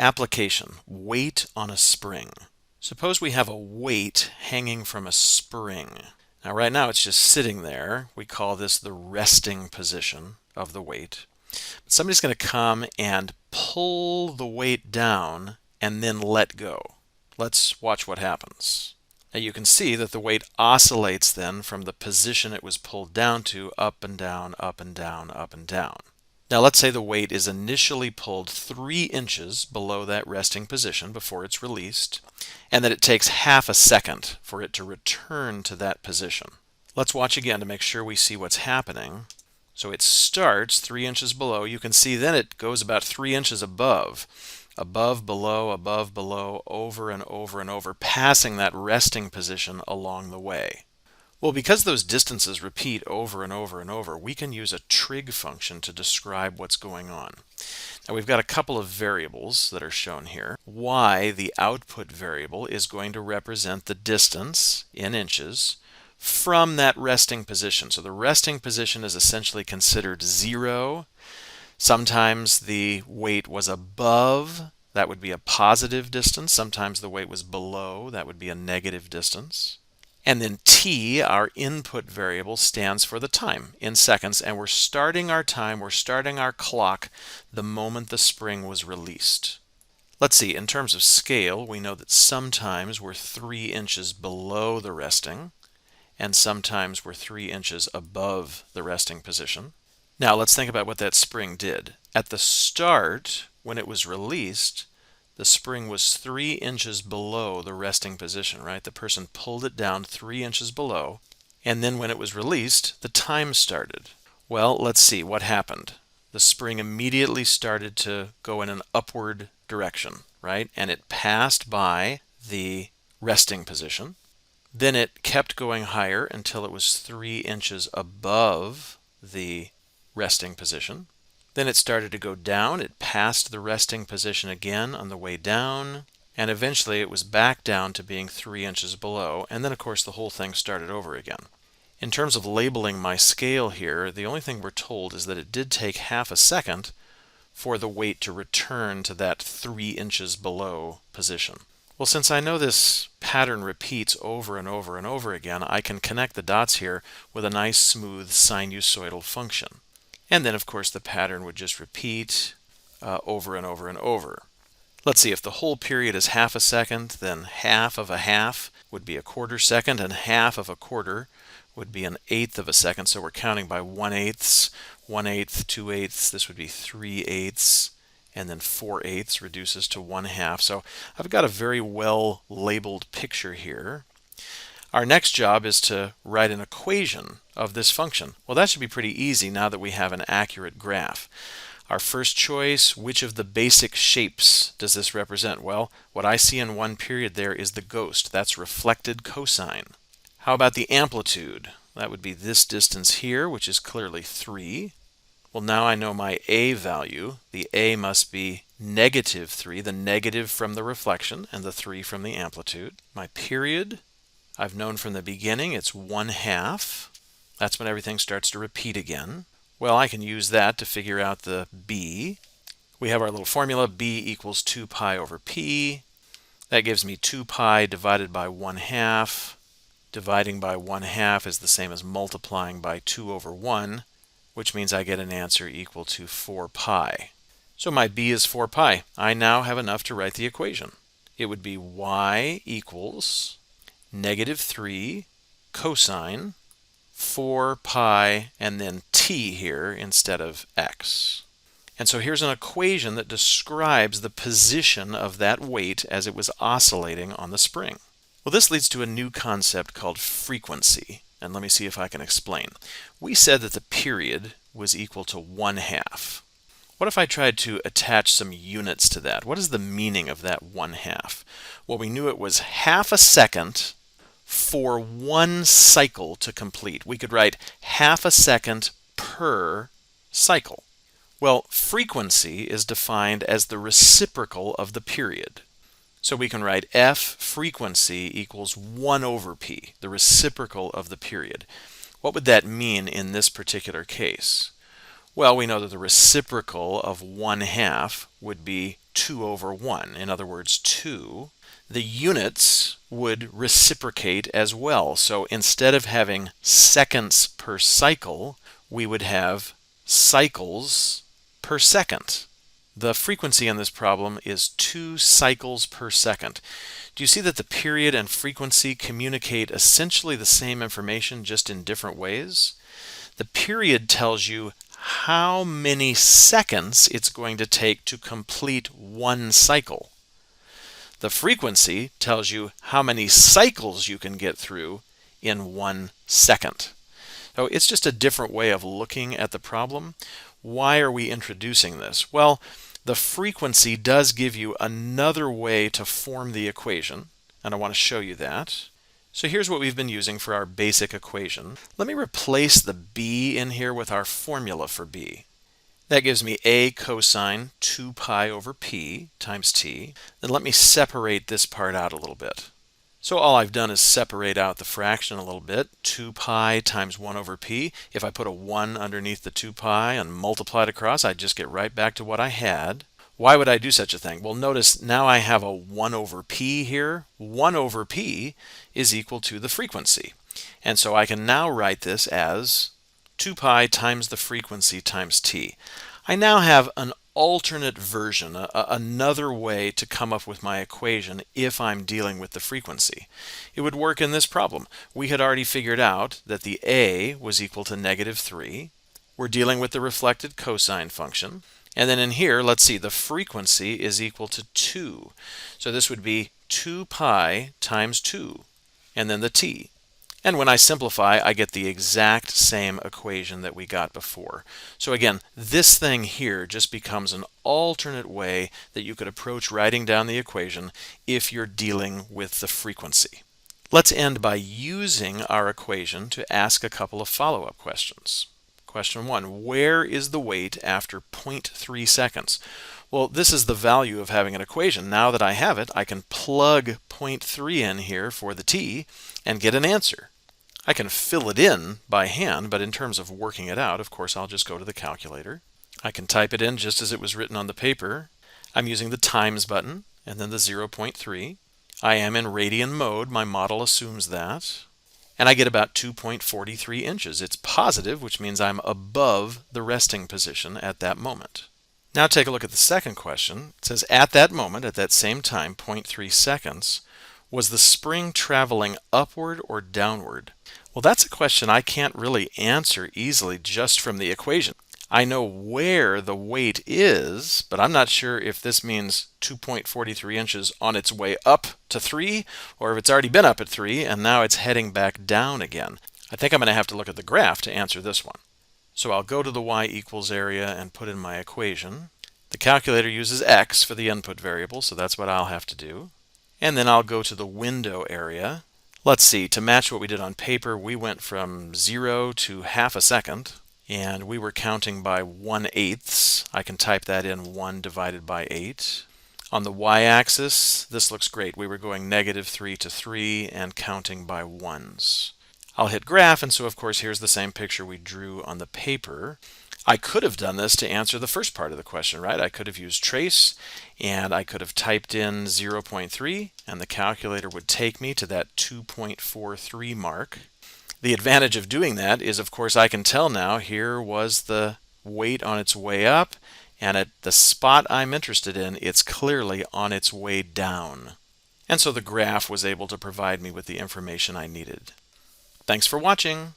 Application: weight on a spring. Suppose we have a weight hanging from a spring. Now right now it's just sitting there. We call this the resting position of the weight. But somebody's going to come and pull the weight down and then let go. Let's watch what happens. Now you can see that the weight oscillates then from the position it was pulled down to, up and down, up and down, up and down. Now let's say the weight is initially pulled 3 inches below that resting position before it's released, and that it takes half a second for it to return to that position. Let's watch again to make sure we see what's happening. So it starts 3 inches below. You can see then it goes about 3 inches above, below, over and over and over, passing that resting position along the way. Well, because those distances repeat over and over and over, we can use a trig function to describe what's going on. Now we've got a couple of variables that are shown here. Y, the output variable, is going to represent the distance in inches from that resting position. So the resting position is essentially considered 0. Sometimes the weight was above, that would be a positive distance. Sometimes the weight was below, that would be a negative distance. And then t, our input variable, stands for the time in seconds, and we're starting our time, we're starting our clock the moment the spring was released. Let's see, in terms of scale, we know that sometimes we're 3 inches below the resting, and sometimes we're 3 inches above the resting position. Now let's think about what that spring did. At the start, when it was released, the spring was 3 inches below the resting position, right? The person pulled it down 3 inches below, and then when it was released, the time started. Well, let's see what happened. The spring immediately started to go in an upward direction, right? And it passed by the resting position. Then it kept going higher until it was 3 inches above the resting position. Then it started to go down. It passed the resting position again on the way down, and eventually it was back down to being 3 inches below, and then of course the whole thing started over again. In terms of labeling my scale here, the only thing we're told is that it did take half a second for the weight to return to that 3 inches below position. Well, since I know this pattern repeats over and over and over again, I can connect the dots here with a nice smooth sinusoidal function. And then, of course, the pattern would just repeat over and over and over. Let's see, if the whole period is half a second, then half of a half would be a quarter second, and half of a quarter would be an eighth of a second. So we're counting by 1/8, 1/8, 2/8. This would be 3/8, and then 4/8 reduces to 1/2. So I've got a very well labeled picture here. Our next job is to write an equation of this function. Well, that should be pretty easy now that we have an accurate graph. Our first choice, which of the basic shapes does this represent? Well, what I see in one period there is the ghost. That's reflected cosine. How about the amplitude? That would be this distance here, which is clearly 3. Well, now I know my a value. The a must be -3, the negative from the reflection and the 3 from the amplitude. My period, I've known from the beginning it's 1/2. That's when everything starts to repeat again. Well, I can use that to figure out the b. We have our little formula, b equals 2 pi over p. That gives me 2 pi divided by 1/2. Dividing by 1/2 is the same as multiplying by 2 over 1, which means I get an answer equal to 4 pi. So my b is 4 pi. I now have enough to write the equation. It would be y equals -3 cosine 4 pi and then t here instead of x. And so here's an equation that describes the position of that weight as it was oscillating on the spring. Well, this leads to a new concept called frequency, and let me see if I can explain. We said that the period was equal to 1/2. What if I tried to attach some units to that? What is the meaning of that 1/2? Well, we knew it was half a second for one cycle to complete. We could write half a second per cycle. Well, frequency is defined as the reciprocal of the period. So we can write f frequency equals 1 over p, the reciprocal of the period. What would that mean in this particular case? Well, we know that the reciprocal of 1/2 would be 2 over 1. In other words, 2. The units would reciprocate as well. So instead of having seconds per cycle, we would have cycles per second. The frequency in this problem is 2 cycles per second. Do you see that the period and frequency communicate essentially the same information, just in different ways? The period tells you how many seconds it's going to take to complete one cycle. The frequency tells you how many cycles you can get through in 1 second. So it's just a different way of looking at the problem. Why are we introducing this? Well, the frequency does give you another way to form the equation, and I want to show you that. So here's what we've been using for our basic equation. Let me replace the b in here with our formula for b. That gives me a cosine 2 pi over p times t. Then let me separate this part out a little bit. So all I've done is separate out the fraction a little bit. 2 pi times 1 over p. If I put a 1 underneath the 2 pi and multiply it across, I'd just get right back to what I had. Why would I do such a thing? Well, notice now I have a 1 over p here. 1 over p is equal to the frequency. And so I can now write this as 2 pi times the frequency times t. I now have an alternate version, another way to come up with my equation if I'm dealing with the frequency. It would work in this problem. We had already figured out that the a was equal to -3. We're dealing with the reflected cosine function. And then in here, let's see, the frequency is equal to 2. So this would be 2 pi times 2, and then the t. And when I simplify, I get the exact same equation that we got before. So again, this thing here just becomes an alternate way that you could approach writing down the equation if you're dealing with the frequency. Let's end by using our equation to ask a couple of follow-up questions. Question 1, where is the weight after 0.3 seconds? Well, this is the value of having an equation. Now that I have it, I can plug 0.3 in here for the t and get an answer. I can fill it in by hand, but in terms of working it out, of course, I'll just go to the calculator. I can type it in just as it was written on the paper. I'm using the times button and then the 0.3. I am in radian mode. My model assumes that. And I get about 2.43 inches. It's positive, which means I'm above the resting position at that moment. Now take a look at the second question. It says, at that moment, at that same time, 0.3 seconds, was the spring traveling upward or downward? Well, that's a question I can't really answer easily just from the equation. I know where the weight is, but I'm not sure if this means 2.43 inches on its way up to 3, or if it's already been up at 3 and now it's heading back down again. I think I'm going to have to look at the graph to answer this one. So I'll go to the y equals area and put in my equation. The calculator uses x for the input variable, so that's what I'll have to do. And then I'll go to the window area. Let's see, to match what we did on paper, we went from 0 to half a second. And we were counting by 1/8. I can type that in 1 divided by 8. On the y-axis, this looks great. We were going -3 to 3 and counting by ones. I'll hit graph, and so of course here's the same picture we drew on the paper. I could have done this to answer the first part of the question, right? I could have used trace, and I could have typed in 0.3, and the calculator would take me to that 2.43 mark. The advantage of doing that is, of course, I can tell now here was the weight on its way up, and at the spot I'm interested in, it's clearly on its way down. And so the graph was able to provide me with the information I needed. Thanks for watching.